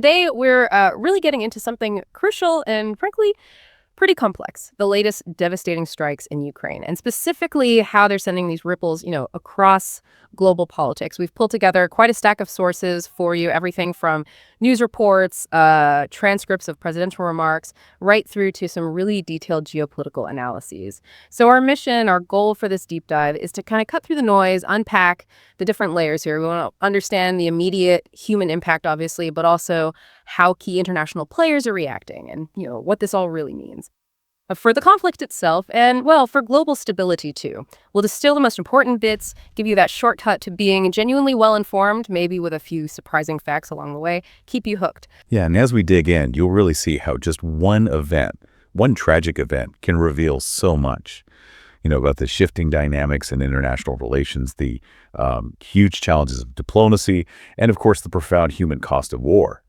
Today, we're really getting into something crucial and, frankly, pretty complex. The latest devastating strikes in Ukraine, and specifically how they're sending these ripples, across global politics. We've pulled together quite a stack of sources for you, everything from news reports, transcripts of presidential remarks, right through to some really detailed geopolitical analyses. So our mission, our goal for this deep dive is to kind of cut through the noise, unpack the different layers here. We want to understand the immediate human impact, obviously, but also how key international players are reacting and, what this all really means for the conflict itself and, well, for global stability, too. We'll distill the most important bits, give you that shortcut to being genuinely well-informed, maybe with a few surprising facts along the way, keep you hooked. Yeah, and as we dig in, you'll really see how just one event, one tragic event, can reveal so much, about the shifting dynamics in international relations, the huge challenges of diplomacy, and, of course, the profound human cost of war.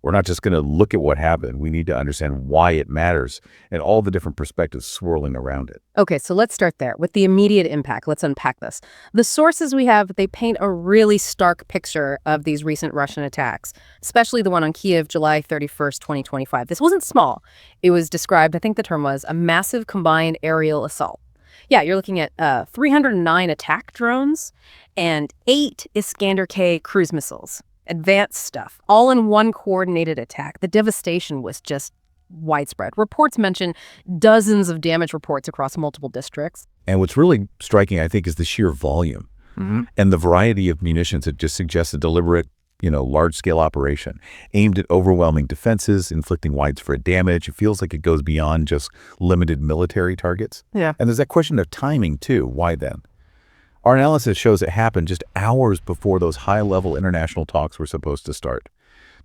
We're not just going to look at what happened. We need to understand why it matters and all the different perspectives swirling around it. Okay, so let's start there with the immediate impact. Let's unpack this. The sources we have, they paint a really stark picture of these recent Russian attacks, especially the one on Kyiv, July 31st, 2025. This wasn't small. It was described, I think the term was, a massive combined aerial assault. Yeah, you're looking at 309 attack drones and 8 Iskander-K cruise missiles. Advanced stuff, all in one coordinated attack. The devastation was just widespread. Reports mention dozens of damage reports across multiple districts. And what's really striking, I think, is the sheer volume and the variety of munitions. It just suggests a deliberate, large-scale operation aimed at overwhelming defenses, inflicting widespread damage. It feels like it goes beyond just limited military targets. Yeah. And there's that question of timing, too. Why then? Our analysis shows it happened just hours before those high-level international talks were supposed to start.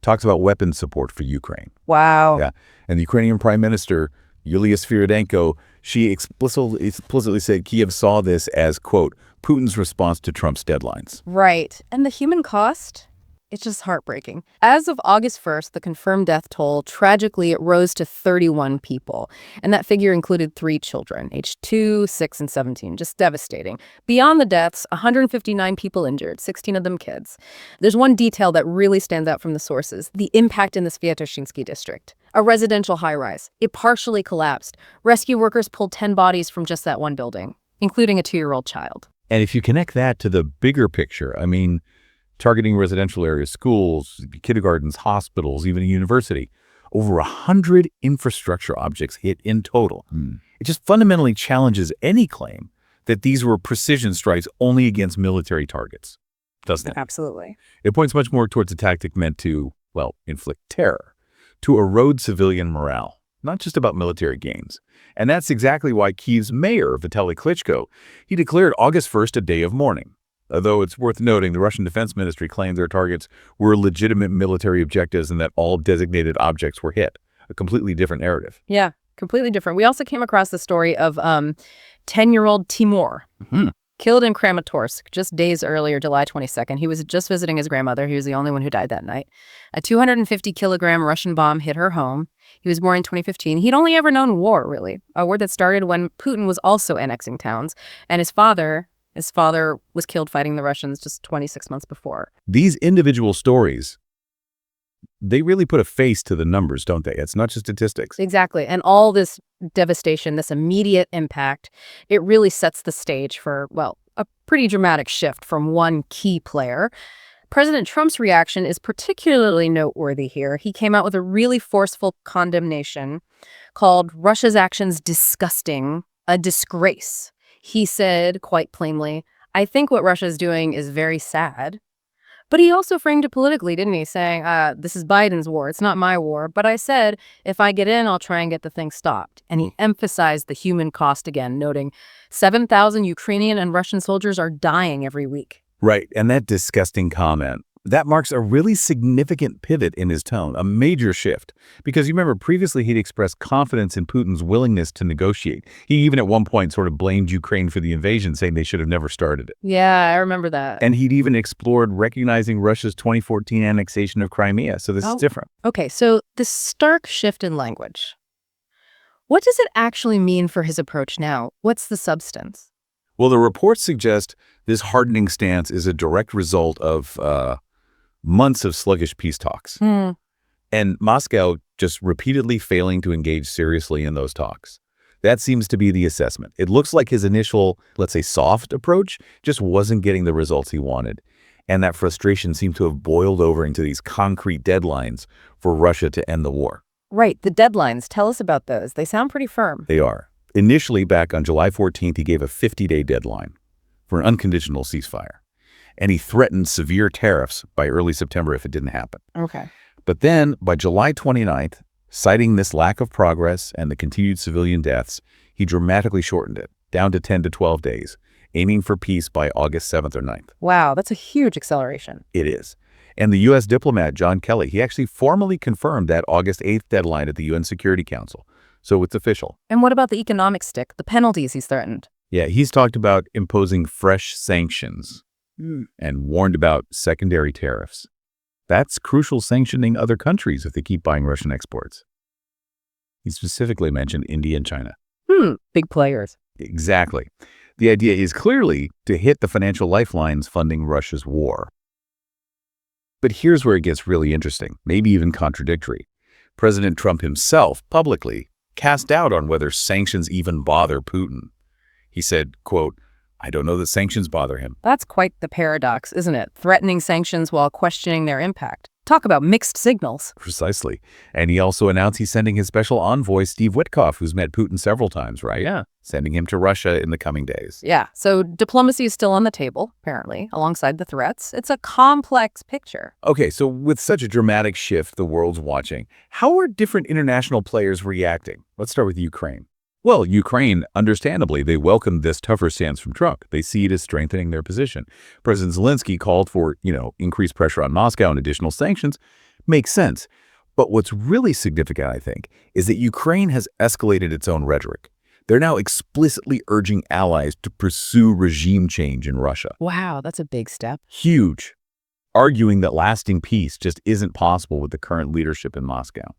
Talks about weapons support for Ukraine. Wow. Yeah. And the Ukrainian Prime Minister, Yulia Sviridenko, she explicitly said Kyiv saw this as, quote, Putin's response to Trump's deadlines. Right. And the human cost? It's just heartbreaking. As of August 1st, the confirmed death toll, tragically, it rose to 31 people. And that figure included 3 children, aged 2, 6, and 17. Just devastating. Beyond the deaths, 159 people injured, 16 of them kids. There's one detail that really stands out from the sources, the impact in the Sviatoshinsky district. A residential high-rise. It partially collapsed. Rescue workers pulled 10 bodies from just that one building, including a 2-year-old child. And if you connect that to the bigger picture, targeting residential areas, schools, kindergartens, hospitals, even a university. Over 100 infrastructure objects hit in total. It just fundamentally challenges any claim that these were precision strikes only against military targets, doesn't it? Absolutely. It points much more towards a tactic meant to, inflict terror, to erode civilian morale, not just about military gains. And that's exactly why Kyiv's mayor, Vitaly Klitschko, he declared August 1st a day of mourning. Although it's worth noting, the Russian Defense Ministry claimed their targets were legitimate military objectives and that all designated objects were hit. A completely different narrative. Yeah, completely different. We also came across the story of 10-year-old Timur, killed in Kramatorsk just days earlier, July 22nd. He was just visiting his grandmother. He was the only one who died that night. A 250-kilogram Russian bomb hit her home. He was born in 2015. He'd only ever known war, really, a war that started when Putin was also annexing towns. And his father was killed fighting the Russians just 26 months before. These individual stories, they really put a face to the numbers, don't they? It's not just statistics. Exactly. And all this devastation, this immediate impact, it really sets the stage for, a pretty dramatic shift from one key player. President Trump's reaction is particularly noteworthy here. He came out with a really forceful condemnation called Russia's actions disgusting, a disgrace. He said, quite plainly, I think what Russia is doing is very sad. But he also framed it politically, didn't he? Saying, this is Biden's war. It's not my war. But I said, if I get in, I'll try and get the thing stopped. And he emphasized the human cost again, noting 7,000 Ukrainian and Russian soldiers are dying every week. Right. And that disgusting comment, that marks a really significant pivot in his tone, a major shift. Because you remember previously he'd expressed confidence in Putin's willingness to negotiate. He even at one point sort of blamed Ukraine for the invasion, saying they should have never started it. Yeah, I remember that. And he'd even explored recognizing Russia's 2014 annexation of Crimea. So this is different. Okay, so this stark shift in language. What does it actually mean for his approach now? What's the substance? Well, the reports suggest this hardening stance is a direct result of months of sluggish peace talks. And Moscow just repeatedly failing to engage seriously in those talks. That seems to be the assessment. It looks like his initial, let's say, soft approach just wasn't getting the results he wanted. And that frustration seemed to have boiled over into these concrete deadlines for Russia to end the war. Right, the deadlines. Tell us about those. They sound pretty firm. They are. Initially, back on July 14th, he gave a 50-day deadline for an unconditional ceasefire. And he threatened severe tariffs by early September if it didn't happen. Okay. But then, by July 29th, citing this lack of progress and the continued civilian deaths, he dramatically shortened it, down to 10 to 12 days, aiming for peace by August 7th or 9th. Wow, that's a huge acceleration. It is. And the U.S. diplomat, John Kelly, he actually formally confirmed that August 8th deadline at the UN Security Council. So it's official. And what about the economic stick, the penalties he's threatened? Yeah, he's talked about imposing fresh sanctions and warned about secondary tariffs. That's crucial, sanctioning other countries if they keep buying Russian exports. He specifically mentioned India and China. Big players. Exactly. The idea is clearly to hit the financial lifelines funding Russia's war. But here's where it gets really interesting, maybe even contradictory. President Trump himself publicly cast doubt on whether sanctions even bother Putin. He said, quote, "I don't know that sanctions bother him." That's quite the paradox, isn't it? Threatening sanctions while questioning their impact. Talk about mixed signals. Precisely. And he also announced he's sending his special envoy, Steve Witkoff, who's met Putin several times, right? Yeah. Sending him to Russia in the coming days. Yeah, so diplomacy is still on the table, apparently, alongside the threats. It's a complex picture. Okay, so with such a dramatic shift the world's watching, how are different international players reacting? Let's start with Ukraine. Well, Ukraine, understandably, they welcomed this tougher stance from Trump. They see it as strengthening their position. President Zelensky called for, increased pressure on Moscow and additional sanctions. Makes sense. But what's really significant, I think, is that Ukraine has escalated its own rhetoric. They're now explicitly urging allies to pursue regime change in Russia. Wow, that's a big step. Huge. Arguing that lasting peace just isn't possible with the current leadership in Moscow.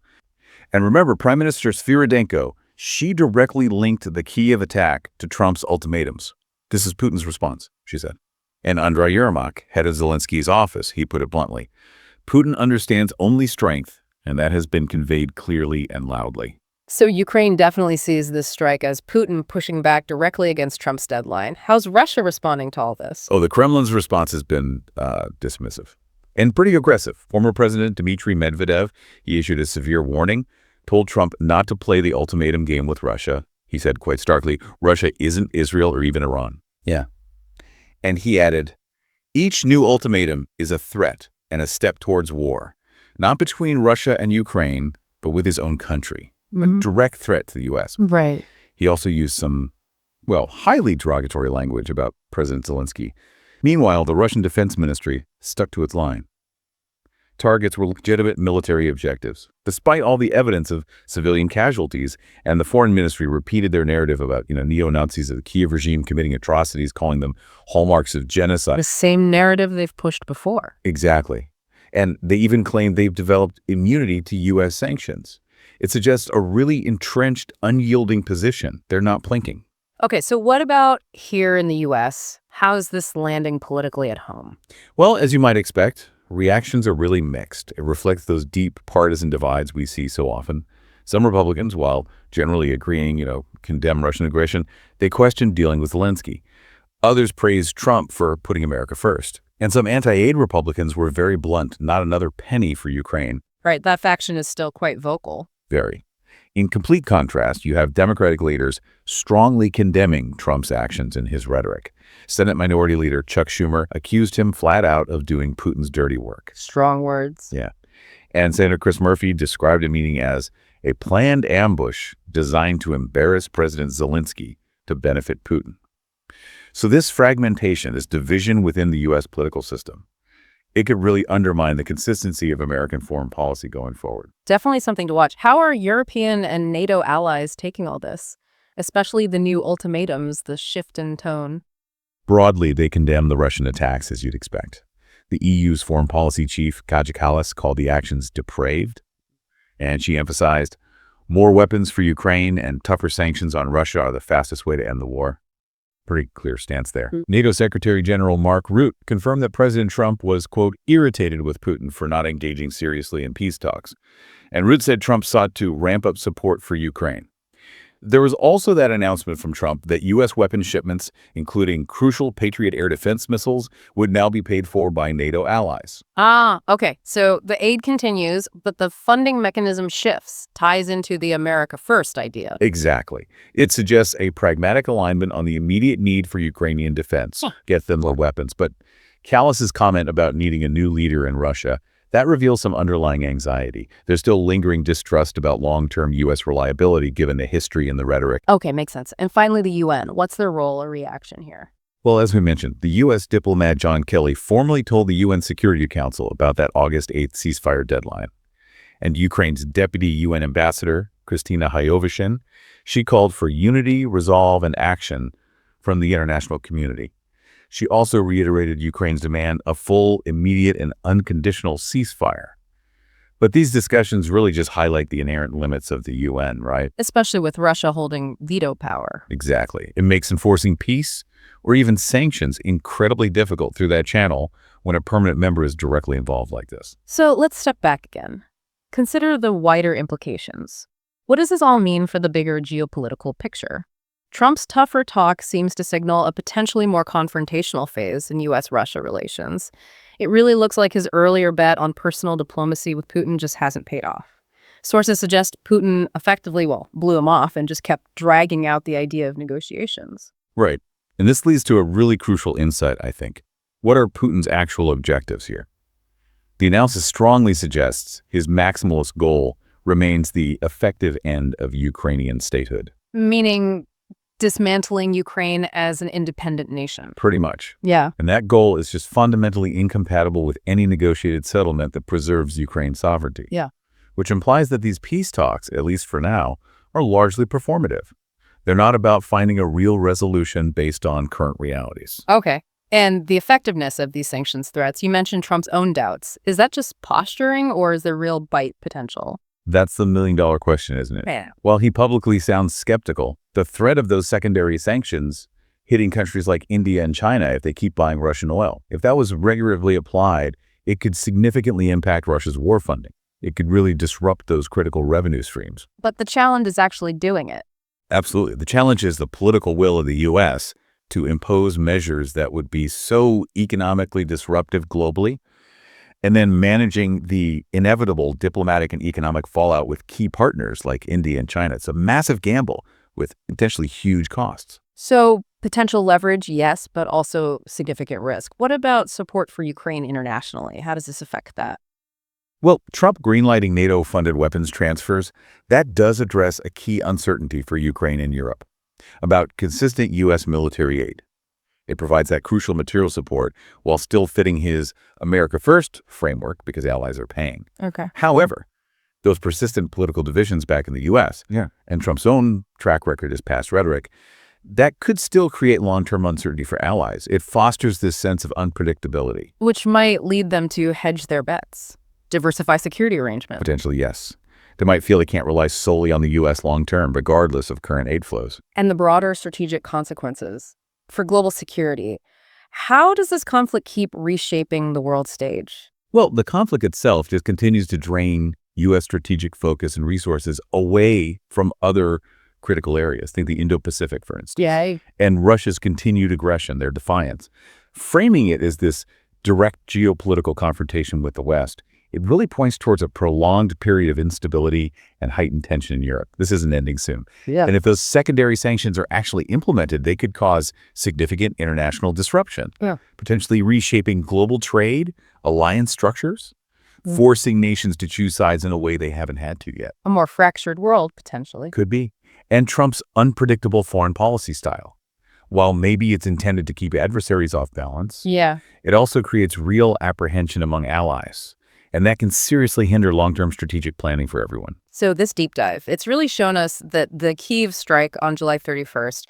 And remember, Prime Minister Svyrydenko, she directly linked the Kyiv attack to Trump's ultimatums. This is Putin's response, she said. And Andriy Yermak, head of Zelensky's office, he put it bluntly. Putin understands only strength, and that has been conveyed clearly and loudly. So Ukraine definitely sees this strike as Putin pushing back directly against Trump's deadline. How's Russia responding to all this? Oh, the Kremlin's response has been dismissive and pretty aggressive. Former President Dmitry Medvedev, he issued a severe warning, told Trump not to play the ultimatum game with Russia. He said quite starkly, Russia isn't Israel or even Iran. Yeah. And he added, each new ultimatum is a threat and a step towards war, not between Russia and Ukraine, but with his own country. A direct threat to the U.S. Right. He also used some, highly derogatory language about President Zelensky. Meanwhile, the Russian Defense Ministry stuck to its line. Targets were legitimate military objectives, despite all the evidence of civilian casualties, and the Foreign Ministry repeated their narrative about, neo-Nazis of the Kyiv regime committing atrocities, calling them hallmarks of genocide. The same narrative they've pushed before. Exactly. And they even claim they've developed immunity to U.S. sanctions. It suggests a really entrenched, unyielding position. They're not plinking. Okay, so what about here in the U.S.? How's this landing politically at home? Well, as you might expect, reactions are really mixed. It reflects those deep partisan divides we see so often. Some Republicans, while generally agreeing, condemn Russian aggression, they question dealing with Zelensky. Others praise Trump for putting America first. And some anti-aid Republicans were very blunt, not another penny for Ukraine. Right, that faction is still quite vocal. Very. In complete contrast, you have Democratic leaders strongly condemning Trump's actions and his rhetoric. Senate Minority Leader Chuck Schumer accused him flat out of doing Putin's dirty work. Strong words. Yeah. And Senator Chris Murphy described the meeting as a planned ambush designed to embarrass President Zelensky to benefit Putin. So this fragmentation, this division within the U.S. political system, it could really undermine the consistency of American foreign policy going forward. Definitely something to watch. How are European and NATO allies taking all this, especially the new ultimatums, the shift in tone? Broadly, they condemn the Russian attacks, as you'd expect. The EU's foreign policy chief, Casualties, called the actions depraved, and she emphasized, more weapons for Ukraine and tougher sanctions on Russia are the fastest way to end the war. Pretty clear stance there. NATO Secretary General Mark Rutte confirmed that President Trump was, quote, irritated with Putin for not engaging seriously in peace talks. And Rutte said Trump sought to ramp up support for Ukraine. There was also that announcement from Trump that U.S. weapons shipments, including crucial Patriot air defense missiles, would now be paid for by NATO allies. Okay. So the aid continues, but the funding mechanism shifts, ties into the America First idea. Exactly. It suggests a pragmatic alignment on the immediate need for Ukrainian defense. Get them the weapons. But Callas's comment about needing a new leader in Russia, that reveals some underlying anxiety. There's still lingering distrust about long-term U.S. reliability given the history and the rhetoric. Okay, makes sense. And finally, the UN. What's their role or reaction here? Well, as we mentioned, the U.S. diplomat John Kelly formally told the UN Security Council about that August 8th ceasefire deadline. And Ukraine's deputy UN ambassador, Kristina Hayovashin, she called for unity, resolve, and action from the international community. She also reiterated Ukraine's demand of full, immediate, and unconditional ceasefire. But these discussions really just highlight the inherent limits of the UN, right? Especially with Russia holding veto power. Exactly. It makes enforcing peace or even sanctions incredibly difficult through that channel when a permanent member is directly involved like this. So let's step back again. Consider the wider implications. What does this all mean for the bigger geopolitical picture? Trump's tougher talk seems to signal a potentially more confrontational phase in U.S.-Russia relations. It really looks like his earlier bet on personal diplomacy with Putin just hasn't paid off. Sources suggest Putin effectively, blew him off and just kept dragging out the idea of negotiations. Right. And this leads to a really crucial insight, I think. What are Putin's actual objectives here? The analysis strongly suggests his maximalist goal remains the effective end of Ukrainian statehood. Meaning dismantling Ukraine as an independent nation. Pretty much. Yeah. And that goal is just fundamentally incompatible with any negotiated settlement that preserves Ukraine's sovereignty. Yeah. Which implies that these peace talks, at least for now, are largely performative. They're not about finding a real resolution based on current realities. Okay. And the effectiveness of these sanctions threats, you mentioned Trump's own doubts. Is that just posturing or is there real bite potential? That's the million-dollar question, isn't it? Yeah. While he publicly sounds skeptical, the threat of those secondary sanctions hitting countries like India and China if they keep buying Russian oil, if that was regularly applied, it could significantly impact Russia's war funding. It could really disrupt those critical revenue streams. But the challenge is actually doing it. Absolutely. The challenge is the political will of the U.S. to impose measures that would be so economically disruptive globally, and then managing the inevitable diplomatic and economic fallout with key partners like India and China. It's a massive gamble with potentially huge costs. So potential leverage, yes, but also significant risk. What about support for Ukraine internationally? How does this affect that? Well, Trump greenlighting NATO-funded weapons transfers, that does address a key uncertainty for Ukraine and Europe about consistent U.S. military aid. It provides that crucial material support while still fitting his America First framework because allies are paying. Okay. However, those persistent political divisions back in the U.S. And Trump's own track record as past rhetoric, that could still create long-term uncertainty for allies. It fosters this sense of unpredictability. Which might lead them to hedge their bets, diversify security arrangements. Potentially, yes. They might feel they can't rely solely on the U.S. long-term, regardless of current aid flows. And the broader strategic consequences for global security. How does this conflict keep reshaping the world stage? Well, the conflict itself just continues to drain U.S. strategic focus and resources away from other critical areas. Think the Indo-Pacific, for instance. Yay. And Russia's continued aggression, their defiance. Framing it as this direct geopolitical confrontation with the West, it really points towards a prolonged period of instability and heightened tension in Europe. This isn't ending soon. Yeah. And if those secondary sanctions are actually implemented, they could cause significant international disruption, potentially reshaping global trade, alliance structures, forcing nations to choose sides in a way they haven't had to yet. A more fractured world, potentially. Could be. And Trump's unpredictable foreign policy style. While maybe it's intended to keep adversaries off balance, it also creates real apprehension among allies. And that can seriously hinder long-term strategic planning for everyone. So this deep dive, it's really shown us that the Kyiv strike on July 31st,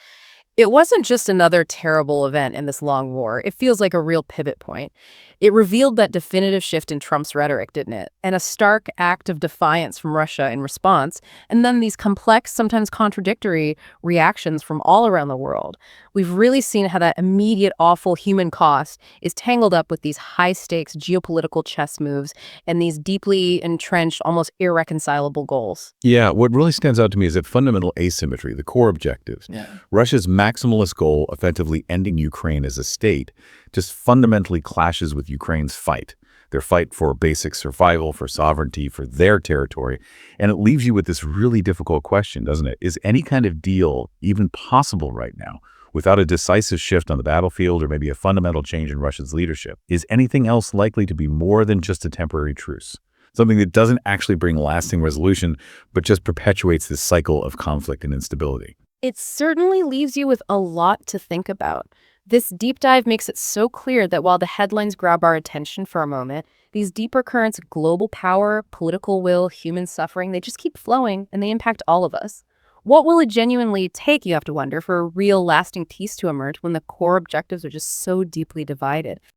It wasn't just another terrible event in this long war. It feels like a real pivot point. It revealed that definitive shift in Trump's rhetoric, didn't it? And a stark act of defiance from Russia in response, and then these complex, sometimes contradictory reactions from all around the world. We've really seen how that immediate, awful human cost is tangled up with these high-stakes geopolitical chess moves and these deeply entrenched, almost irreconcilable goals. Yeah, what really stands out to me is that fundamental asymmetry, the core objectives. Russia's maximalist goal, effectively ending Ukraine as a state, just fundamentally clashes with Ukraine's fight. Their fight for basic survival, for sovereignty, for their territory. And it leaves you with this really difficult question, doesn't it? Is any kind of deal even possible right now without a decisive shift on the battlefield or maybe a fundamental change in Russia's leadership? Is anything else likely to be more than just a temporary truce? Something that doesn't actually bring lasting resolution, but just perpetuates this cycle of conflict and instability. It certainly leaves you with a lot to think about. This deep dive makes it so clear that while the headlines grab our attention for a moment, these deeper currents of global power, political will, human suffering, they just keep flowing and they impact all of us. What will it genuinely take, you have to wonder, for a real lasting peace to emerge when the core objectives are just so deeply divided?